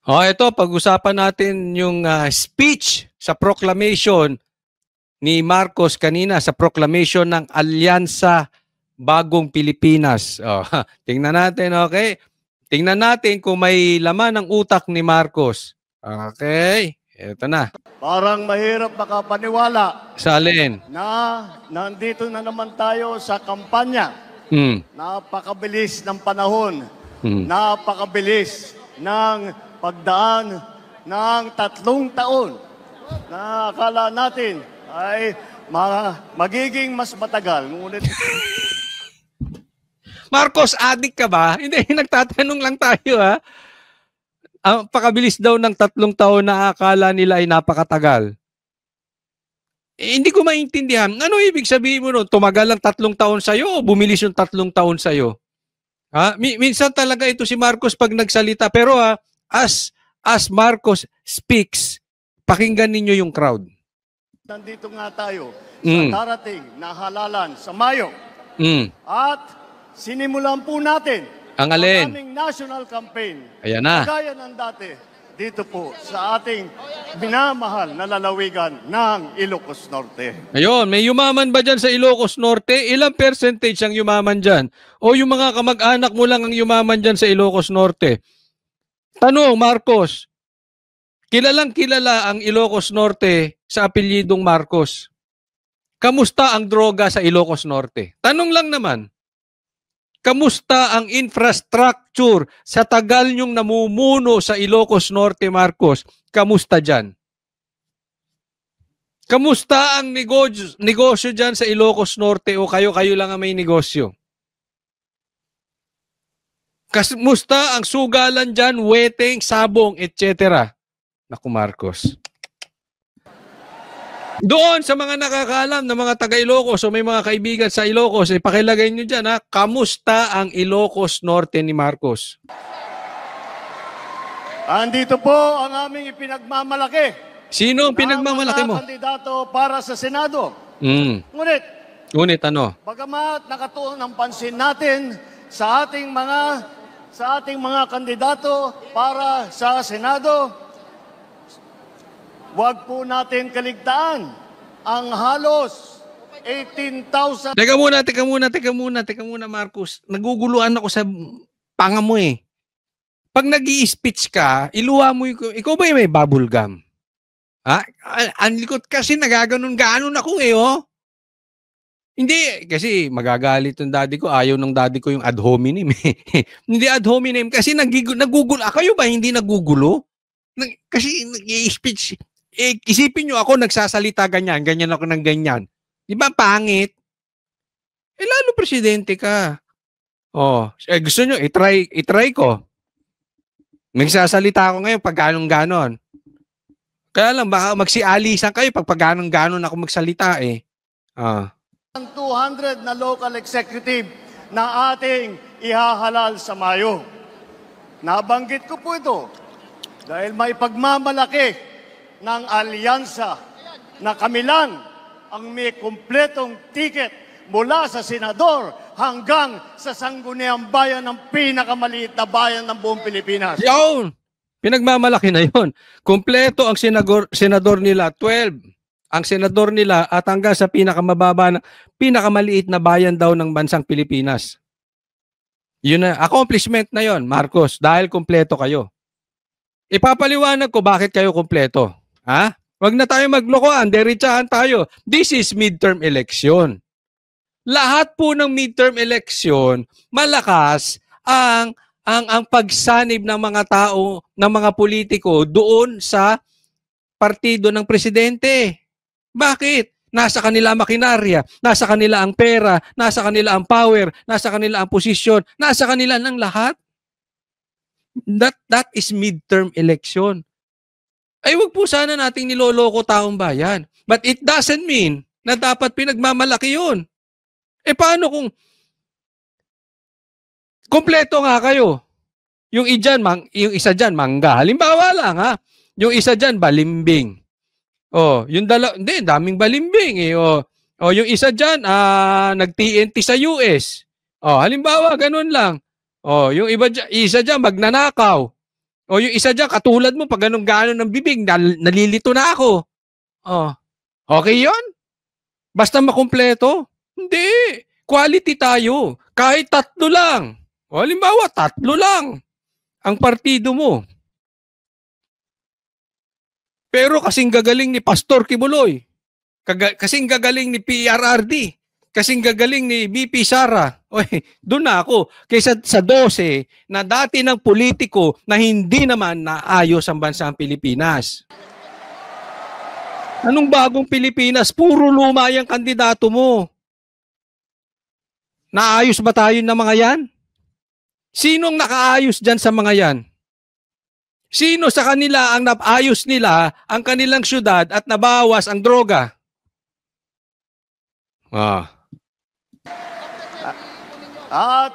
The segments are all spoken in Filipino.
Ito, pag-usapan natin yung speech sa proclamation ni Marcos kanina sa proclamation ng Alyansa Bagong Pilipinas. Tingnan natin, okay? Tingnan natin kung may laman ng utak ni Marcos. Okay, ito na. Parang mahirap makapaniwala Sa alin? na nandito na naman tayo sa kampanya. Napakabilis ng panahon. Napakabilis ng pagdaan ng 3 taon na akala natin ay magiging mas matagal. Ngunit Marcos, adik ka ba? Hindi, nagtatanong lang tayo ha. Ang pakabilis daw ng 3 taon na akala nila ay napakatagal. Hindi ko maintindihan. Ano ibig sabihin mo nun? Tumagal lang 3 taon sa'yo o bumilis yung 3 taon sa'yo? Minsan talaga ito si Marcos pag nagsalita. Pero as Marcos speaks, pakinggan ninyo yung crowd. Nandito nga tayo sa darating na halalan sa Mayo. At sinimulan po natin ang alin? aming national campaign. Ayan na. Kagaya ng dati, dito po sa ating minamahal na lalawigan ng Ilocos Norte. Ayun, may yumaman ba dyan sa Ilocos Norte? Ilang percentage ang yumaman dyan? O yung mga kamag-anak mo lang ang yumaman dyan sa Ilocos Norte? Tanong, Marcos, kilalang kilala ang Ilocos Norte sa apelyidong Marcos. Kamusta ang droga sa Ilocos Norte? Tanong lang naman. Kamusta ang infrastructure sa tagal nyong namumuno sa Ilocos Norte, Marcos? Kamusta dyan? Kamusta ang negosyo dyan sa Ilocos Norte o kayo lang ang may negosyo? Kamusta ang sugalan dyan, weteng, sabong, etc.? Naku, Marcos. Doon sa mga nakakaalam na mga taga-Ilocos o may mga kaibigan sa Ilocos, pakilagay nyo dyan, kamusta ang Ilocos Norte ni Marcos? Andito po ang aming ipinagmamalaki. Sino ang pinagmamalaki mo? Mga kandidato para sa Senado. Ngunit ano? Bagamat nakatuon ang pansin natin sa ating mga kandidato para sa Senado, huwag po natin kaligtaan ang halos 18,000. Teka muna, Marcos. Naguguluhan ako sa panga mo eh. Pag nag-i-speech ka, iluwa mo ikaw ba yung may bubble gum? Ang likot kasi nagaganon-ganon ako eh, oh. Hindi, kasi magagalit yung daddy ko. Ayaw ng daddy ko yung ad hominem. Hindi ad hominem kasi nagugulo. Kayo ba hindi nagugulo? Kasi nag-i-speech. Isipin nyo ako nagsasalita ganyan ako ng ganyan. Di ba pangit? Lalo presidente ka. Gusto nyo, itry ko. Nagsasalita ako ngayon pag ganon-ganon. Kaya lang, baka magsialisan kayo pag ganon-ganon ako magsalita eh. 200 na local executive na ating ihahalal sa Mayo. Nabanggit ko po ito dahil may pagmamalaki ng alyansa na kami lang ang may kumpletong ticket mula sa senador hanggang sa sangguniang bayan ng pinakamaliit na bayan ng buong Pilipinas. Yun! Pinagmamalaki na yun. Kumpleto ang senador nila, 12. Ang senador nila at hanggang sa pinakamaliit na bayan daw ng bansang Pilipinas. Yun na, accomplishment na yun, Marcos, dahil kumpleto kayo. Ipapaliwanag ko bakit kayo kumpleto. Wag na tayo maglokohan, derechahan tayo. This is midterm election. Lahat po ng midterm election, malakas ang pagsanib ng mga tao, ng mga politiko doon sa partido ng presidente. Bakit? Nasa kanila ang makinarya, nasa kanila ang pera, nasa kanila ang power, nasa kanila ang posisyon, nasa kanila ng lahat. That is midterm election. Ay wag po sana nating niloloko taong bayan. But it doesn't mean na dapat pinagmamalaki yun. Paano kung kompleto nga kayo? Yung isa dyan, mangga. Halimbawa lang yung isa dyan, balimbing. Yung hindi, daming balimbing eh. Yung isa dyan, nag-TNT sa US. Halimbawa, ganun lang. Yung isa dyan, magnanakaw. O yung isa dyan, katulad mo, pag ganun-ganon ng bibig, nalilito na ako. Oh. Okay yon? Basta makumpleto? Hindi. Quality tayo. Kahit 3 lang. O halimbawa, 3 lang ang partido mo. Pero kasing gagaling ni Pastor Kibuloy, kasing gagaling ni PRRD, kasing gagaling ni BP Sara, doon na ako. Kaysa sa 12 na dati ng politiko na hindi naman naayos ang bansang Pilipinas. Anong bagong Pilipinas? Puro luma yung kandidato mo. Naayos ba tayo ng mga yan? Sinong nakaayos dyan sa mga yan? Sino sa kanila ang naayos nila ang kanilang syudad at nabawas ang droga? At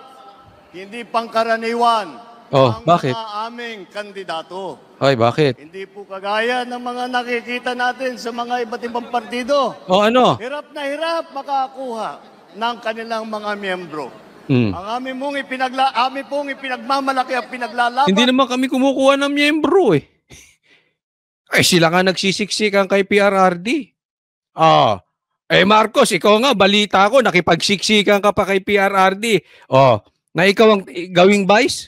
hindi pangkaraniwan ang bakit? mga aming kandidato. Ay, bakit? Hindi po kagaya ng mga nakikita natin sa mga iba't ibang partido. Ano? Hirap na hirap makakuha ng kanilang mga miyembro. Ang amin pong ipinagmamalaki at pinaglalaban. Hindi naman kami kumukuha ng miyembro eh. Ay, sila nga nagsisiksikan kay PRRD. Marcos, ikaw nga, balita ko, nakipagsiksikan ka pa kay PRRD. Na ikaw ang gawing vice?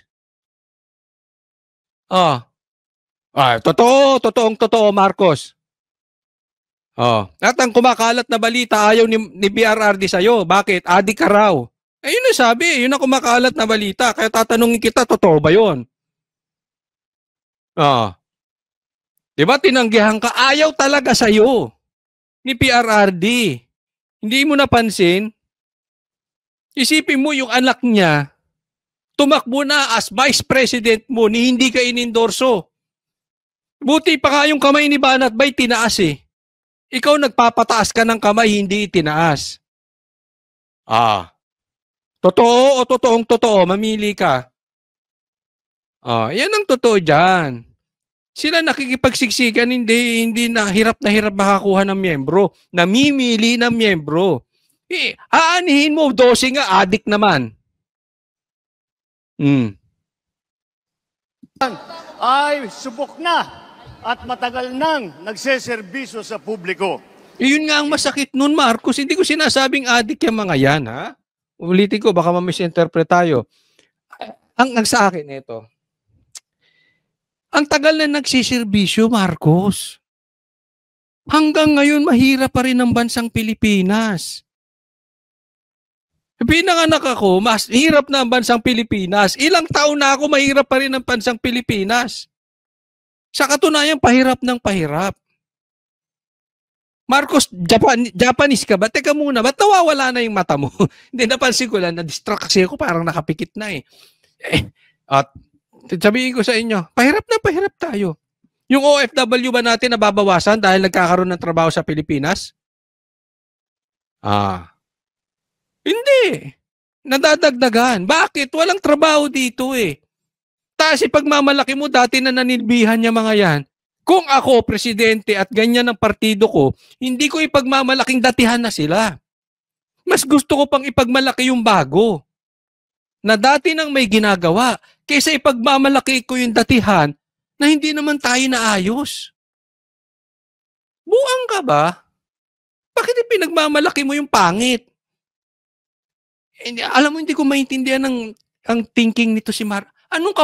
Totoo, Marcos. At ang kumakalat na balita, ayaw ni PRRD sa'yo. Bakit? Adik ka raw. Yun ang sabi, yun ang kumakalat na balita. Kaya tatanungin kita, totoo ba yun? Diba, tinanggihan ka, ayaw talaga sa'yo ni PRRD. Hindi mo napansin? Isipin mo yung anak niya, tumakbo na as vice president mo ni hindi ka inendorso. Buti pa nga yung kamay ni Banat Bay tinaas eh. Ikaw nagpapataas ka ng kamay, hindi itinaas. Totoo o totoong totoo, mamili ka. Yan ang totoo dyan. Sila nakikipagsiksikan, hindi na hirap makakuha ng miyembro. Namimili ng miyembro. Aanihin mo, 12 nga, adik naman. Ay subok na at matagal nang nagseserbisyo sa publiko. Yun nga ang masakit nun, Marcos. Hindi ko sinasabing adik yung mga yan, ha? Ulitin ko, baka ma-misinterpret tayo. Ang sa akin, ito. Ang tagal na nagsiservisyo, Marcos. Hanggang ngayon, mahirap pa rin ang bansang Pilipinas. Pinanganak ako, mas hirap na ang bansang Pilipinas. Ilang taon na ako, mahirap pa rin ang bansang Pilipinas. Sa katunayan, pahirap ng pahirap. Marcos, Japanese ka ba? Teka muna, ba't nawawala na yung mata mo? Hindi, napansin ko lang, na-distract kasi ako, parang nakapikit na eh. At sabihin ko sa inyo, pahirap na pahirap tayo. Yung OFW ba natin nababawasan dahil nagkakaroon ng trabaho sa Pilipinas? Hindi. Nadadagdagan. Bakit? Walang trabaho dito eh. Tapos ipagmamalaki mo, dati na nanilbihan niya mga yan. Kung ako, presidente at ganyan ang partido ko, hindi ko ipagmamalaking datihan na sila. Mas gusto ko pang ipagmalaki yung bago. Na dati nang may ginagawa, kaysa ipagmamalaki ko yung datihan na hindi naman tayo naayos. Buang ka ba? Bakit ipinagmamalaki mo yung pangit? Alam mo, hindi ko maintindihan ang thinking nito si Mar. Anong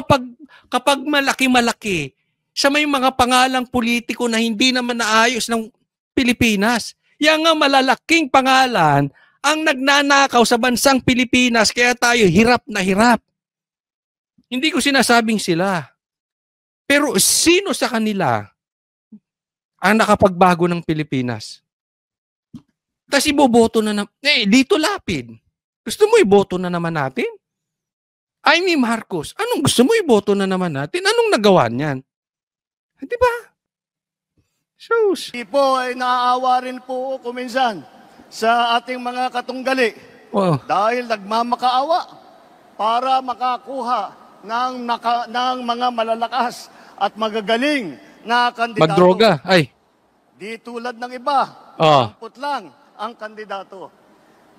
kapag malaki-malaki, sa may mga pangalang politiko na hindi naman naayos ng Pilipinas. Yang nga malalaking pangalan ang nagnanakaw sa bansang Pilipinas kaya tayo hirap na hirap. Hindi ko sinasabing sila. Pero sino sa kanila ang nakapagbago ng Pilipinas? Tapos iboboto na dito Lapid. Gusto mo iboto na naman natin? I mean, Marcos, anong gusto mo iboto na naman natin? Anong nagawa niyan? Di ba? Shows. Hindi po ay naaawa rin po kuminsan sa ating mga katunggali. Dahil nagmamakaawa para makakuha ng mga malalakas at magagaling na kandidato. Magdroga, ay. Di tulad ng iba, amput lang ang kandidato.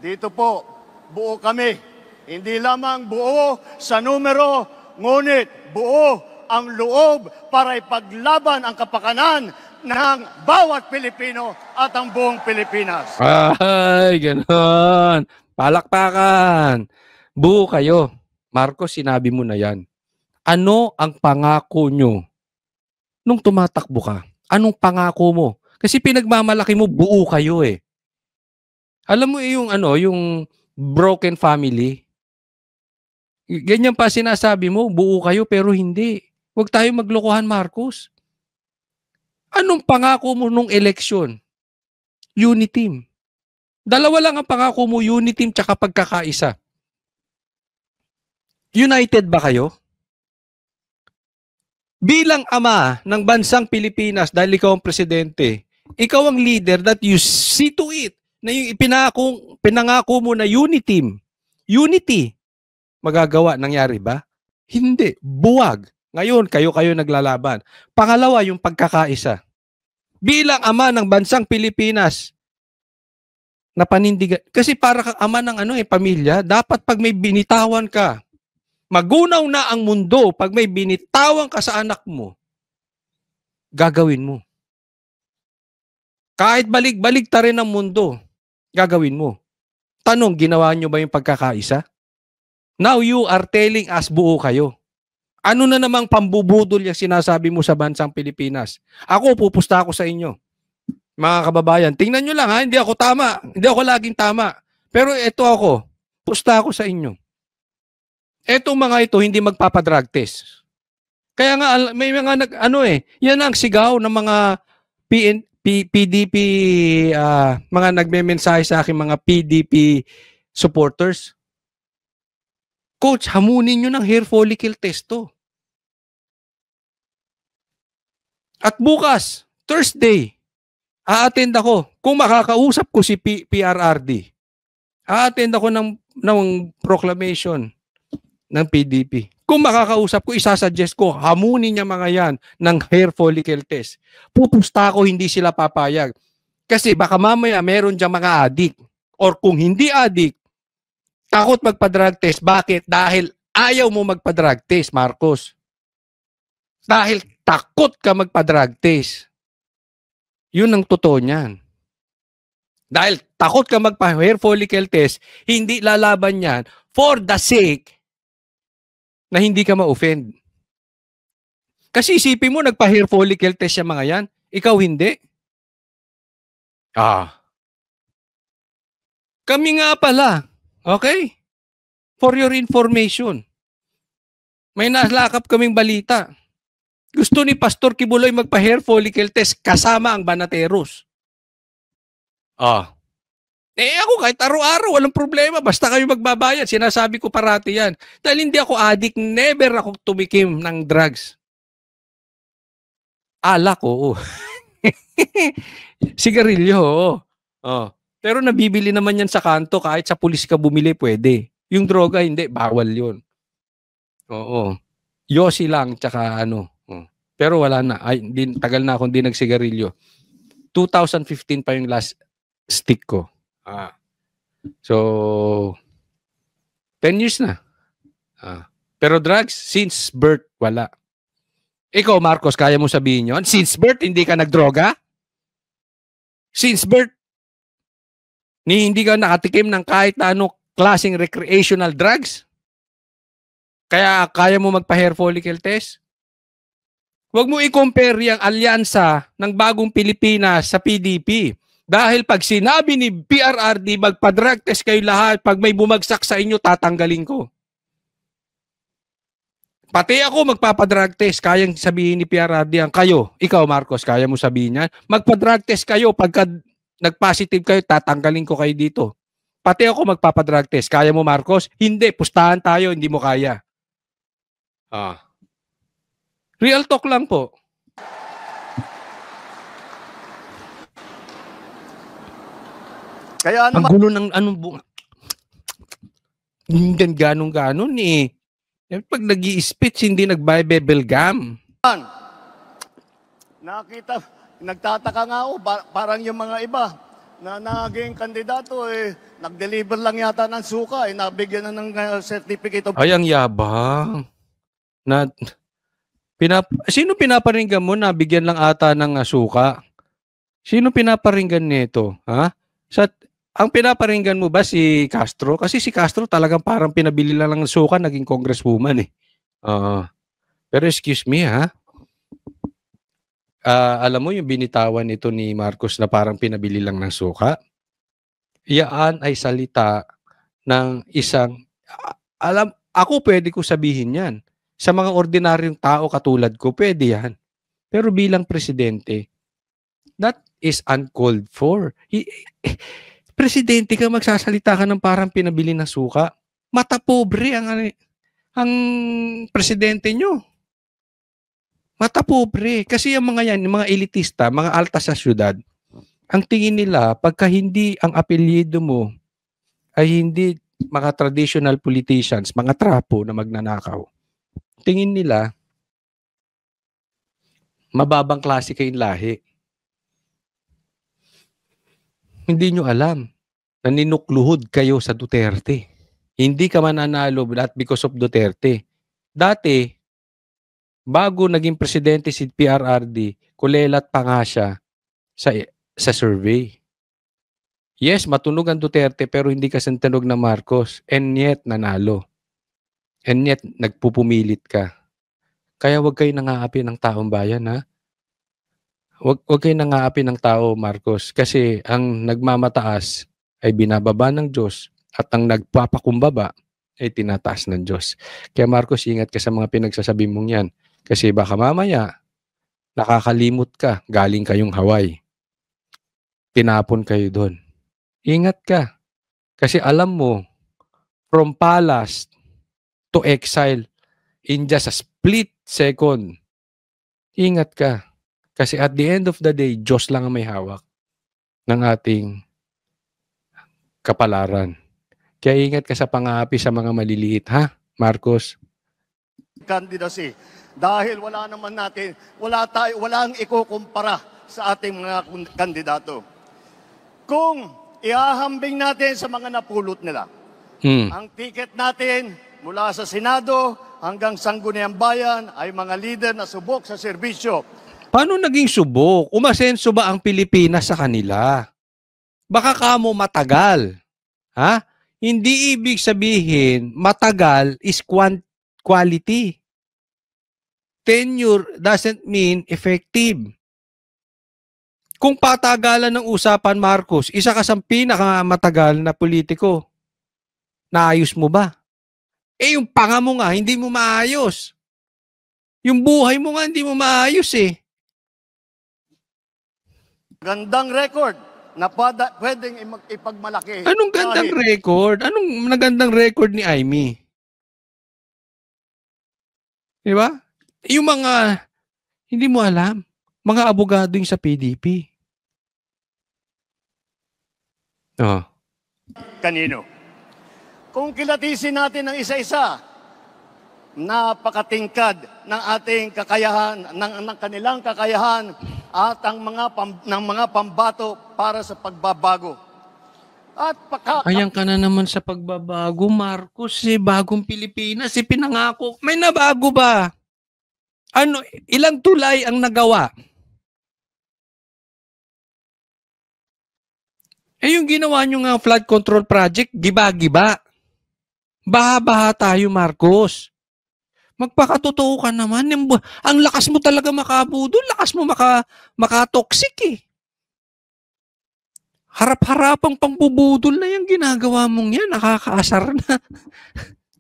Dito po, buo kami. Hindi lamang buo sa numero, ngunit buo ang loob para ipaglaban ang kapakanan ng bawat Pilipino at ang buong Pilipinas. Ay, ganon. Palakpakan. Buo kayo. Marcos, sinabi mo na yan. Ano ang pangako nyo nung tumatakbo ka? Anong pangako mo? Kasi pinagmamalaki mo, buo kayo eh. Alam mo yung yung broken family. Ganyan pa sinasabi mo, buo kayo pero hindi. Huwag tayo maglokohan, Marcos. Anong pangako mo nung eleksyon? Uniteam. Dalawa lang ang pangako mo, uniteam tsaka pagkakaisa. United ba kayo? Bilang ama ng bansang Pilipinas, dahil ikaw ang presidente, ikaw ang leader that you see to it na yung pinangako mo na uniteam, unity, magagawa, nangyari ba? Hindi, buwag. Ngayon, kayo naglalaban. Pangalawa, yung pagkakaisa. Bilang ama ng bansang Pilipinas, na panindigan. Kasi para kang ama ng pamilya, dapat pag may binitawan ka, magunaw na ang mundo pag may binitawan ka sa anak mo, gagawin mo. Kahit balik-balik ta rin ang mundo, gagawin mo. Tanong, ginawa nyo ba yung pagkakaisa? Now you are telling us buo kayo. Ano na namang pambubudol yung sinasabi mo sa bansang Pilipinas? Ako, pupusta ako sa inyo. Mga kababayan, tingnan nyo lang ha, hindi ako tama. Hindi ako laging tama. Pero ito ako, pusta ako sa inyo. Etong mga ito, hindi magpapadrug test. Kaya nga, may mga yan ang sigaw ng mga PDP, mga nagme-mensahe sa akin, mga PDP supporters. Coach, hamunin nyo ng hair follicle test to. At bukas, Thursday, a-attend ako. Kung makakausap ko si PRRD, a-attend ako ng proclamation ng PDP. Kung makakausap ko, isasuggest ko, hamunin niya mga yan ng hair follicle test. Pupusta ko, hindi sila papayag. Kasi baka mamaya meron diyang mga addict. Or kung hindi addict, takot magpa-drug test. Bakit? Dahil ayaw mo magpa-drug test, Marcos. Dahil takot ka magpa-drug test. Yun ang totoo niyan. Dahil takot ka magpa-hair follicle test, hindi lalaban yan for the sake na hindi ka ma-offend. Kasi isipin mo, nagpa-hair follicle test yung mga yan. Ikaw hindi. Kami nga pala. Okay? For your information. May nalakap kaming balita. Gusto ni Pastor Kibuloy magpa-hair follicle test kasama ang Banateros. Ako kahit araw-araw, walang problema. Basta kayo magbabayad. Sinasabi ko parati yan. Dahil hindi ako addict, never ako tumikim ng drugs. Alak, oo. Sigarilyo, oo. Pero nabibili naman yan sa kanto. Kahit sa pulis ka bumili, pwede. Yung droga, hindi. Bawal yun. Oo. Yossi lang, tsaka Pero wala na. Tagal na akong di nagsigarilyo. 2015 pa yung last stick ko. So, 10 years na. Pero drugs, since birth, wala. Ikaw, Marcos, kaya mo sabihin yun? Since birth, hindi ka nagdroga? Since birth, hindi ka nakatikim ng kahit na klaseng recreational drugs? Kaya mo magpa-hair follicle test? Huwag mo i-compare yung alyansa ng bagong Pilipinas sa PDP. Dahil pag sinabi ni PRRD, magpa-drug test kayo lahat, pag may bumagsak sa inyo, tatanggalin ko. Pati ako magpapadrug test, kayang sabihin ni PRRD ang kayo. Ikaw, Marcos, kaya mo sabihin yan? Magpa-drug test kayo, pagka nag-positive kayo, tatanggalin ko kayo dito. Pati ako magpapadrug test. Kaya mo, Marcos? Hindi, pustahan tayo, hindi mo kaya. Real talk lang po. Kaya ang gulo ng ganong-ganon eh. Pag nag-i-speech, hindi nag-bebel gum. Nakita, nagtataka nga ako, parang yung mga iba na naging kandidato nag-deliver lang yata ng suka nabigyan na ng certificate of... Ay, ang yabang. Sino pinaparinggan mo na bigyan lang ata ng suka? Sino pinaparinggan nito? Ha? Ang pinaparinggan mo ba si Castro? Kasi si Castro talagang parang pinabili lang ng suka, naging congresswoman eh. Pero excuse me ha. Alam mo yung binitawan nito ni Marcos na parang pinabili lang ng suka? Iyan ay salita ng isang, ako pwede ko sabihin yan. Sa mga ordinaryong tao katulad ko, pwede yan. Pero bilang presidente, that is uncalled for. Presidente ka, magsasalita ka ng parang pinabili ng suka. Mata pobre ang presidente nyo. Mata pobre. Kasi yung mga yan, yung mga elitista, mga alta sa syudad, ang tingin nila, pagka hindi ang apelyido mo ay hindi mga traditional politicians, mga trapo na magnanakaw, tingin nila, mababang klase kayong lahi. Hindi nyo alam na ninukluhod kayo sa Duterte. Hindi ka mananalo not because of Duterte. Dati, bago naging presidente si PRRD, kulelat pa nga siya sa survey. Yes, matunog ang Duterte pero hindi kasing tunog na Marcos. And yet, nanalo. And yet, nagpupumilit ka. Kaya huwag kayo nangaapi ng taong bayan, ha? Huwag kayo nangaapi ng tao, Marcos. Kasi ang nagmamataas ay binababa ng Diyos at ang nagpapakumbaba ay tinataas ng Diyos. Kaya Marcos, ingat ka sa mga pinagsasabi mong yan. Kasi baka mamaya, nakakalimot ka, galing kayong Hawaii. Tinapon kayo doon. Ingat ka. Kasi alam mo, from palace to exile in just a split second. Ingat ka. Kasi at the end of the day, Diyos lang ang may hawak ng ating kapalaran. Kaya ingat ka sa pang-aapi sa mga maliliit, ha, Marcos? Candidacy. Dahil wala naman natin, walang ikukumpara sa ating mga kandidato. Kung ihahambing natin sa mga napulot nila, ang ticket natin mula sa Senado hanggang Sangguniang Bayan ay mga leader na subok sa serbisyo. Paano naging subok? Umasenso ba ang Pilipinas sa kanila? Baka kamo matagal. Ha? Hindi ibig sabihin matagal is quality. Tenure doesn't mean effective. Kung patagalan ng usapan, Marcos, isa ka sa pinakamatagal na politiko. Naayos mo ba? Yung panga mo nga, hindi mo maayos. Yung buhay mo nga, hindi mo maayos eh. Gandang record na pwedeng ipagmalaki. Anong gandang record? Anong nagandang record ni Amy? Di ba? Yung mga, hindi mo alam, mga abogado yung sa PDP. Oh. Kanino? Kung kilatisin natin ng isa-isa, napakatingkad ng ating kakayahan, ng kanilang kakayahan at ang mga pambato para sa pagbabago. At ayan ka na naman sa pagbabago, Marcos. Bagong Pilipinas, pinangako. May nabago ba? Ilang tulay ang nagawa? Yung ginawa nyo nga flood control project, giba-giba. Baha-baha tayo, Marcos. Magpakatotoo ka naman. Ang lakas mo talaga makabudol. Lakas mo makatoxic eh. Harap-harapang pangbubudol na yung ginagawa mong yan. Nakakaasar na.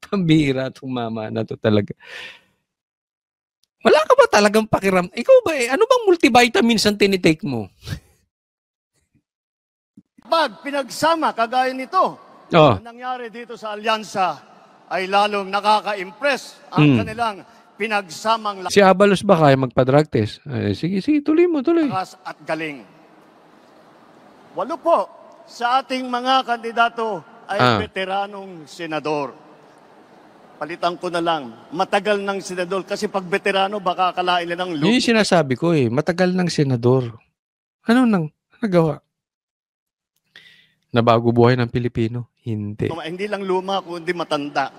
Pambira itong mama na to talaga. Wala ka ba talagang pakiram? Ikaw ba ano bang multivitamins ang tinitake mo? Pag pinagsama kagaya nito, ang nangyari dito sa alyansa, ay lalong nakaka-impress ang kanilang pinagsamang Si Abalos ba kaya magpa-drug test? Sige, tuloy mo. lakas at galing. 8 po sa ating mga kandidato ay veteranong senador. Palitan ko na lang, matagal ng senador kasi pag veterano baka akalain nila ng Yun yung sinasabi ko matagal ng senador. Ano nang nagawa? Nabago buhay ng Pilipino? Hindi. Hindi lang luma, kundi matanda.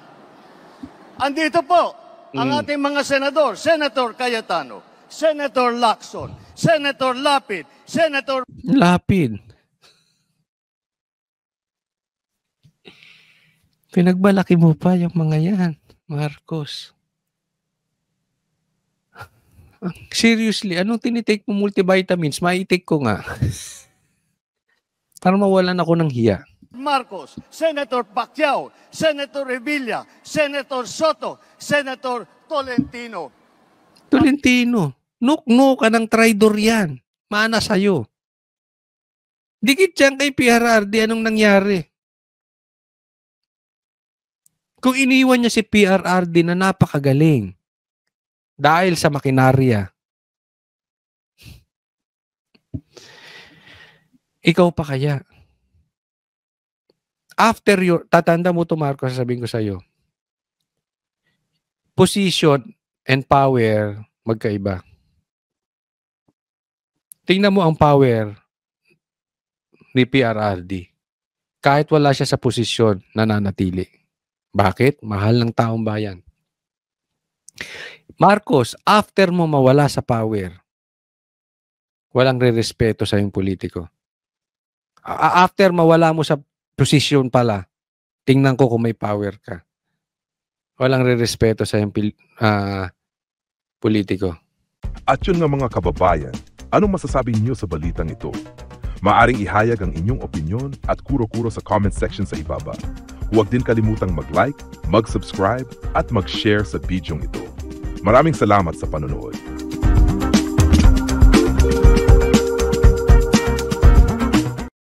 Andito po, ang ating mga senador, Senator Cayetano, Senator Lacson, Senator Lapid, Senator... Lapid. Pinagbalaki mo pa yung mga yan, Marcos. Seriously, anong tinitake mo multivitamins? Maitake ko nga. Para mawalan ako ng hiya. Marcos, Senator Pacquiao, Senator Revilla, Senator Soto, Senator Tolentino. Tolentino, nukno ka ng traidor yan. Mana sa'yo. Dikit yan kay PRRD, anong nangyari? Kung iniwan niya si PRRD na napakagaling dahil sa makinarya, ikaw pa kaya? After your, tatanda mo to Marcos, sabihin ko sa'yo, position and power, magkaiba. Tingnan mo ang power ni PRRD. Kahit wala siya sa posisyon, nananatili. Bakit? Mahal ng taong bayan. Marcos, after mo mawala sa power, walang re-respeto sa yung politiko. After mawala mo sa posisyon pala, tingnan ko kung may power ka. Walang re-respeto sa yung politiko. At yun nga mga kababayan, anong masasabi niyo sa balitang ito? Maaring ihayag ang inyong opinyon at kuro-kuro sa comment section sa ibaba. Huwag din kalimutang mag-like, mag-subscribe at mag-share sa bidyong ito. Maraming salamat sa panonood.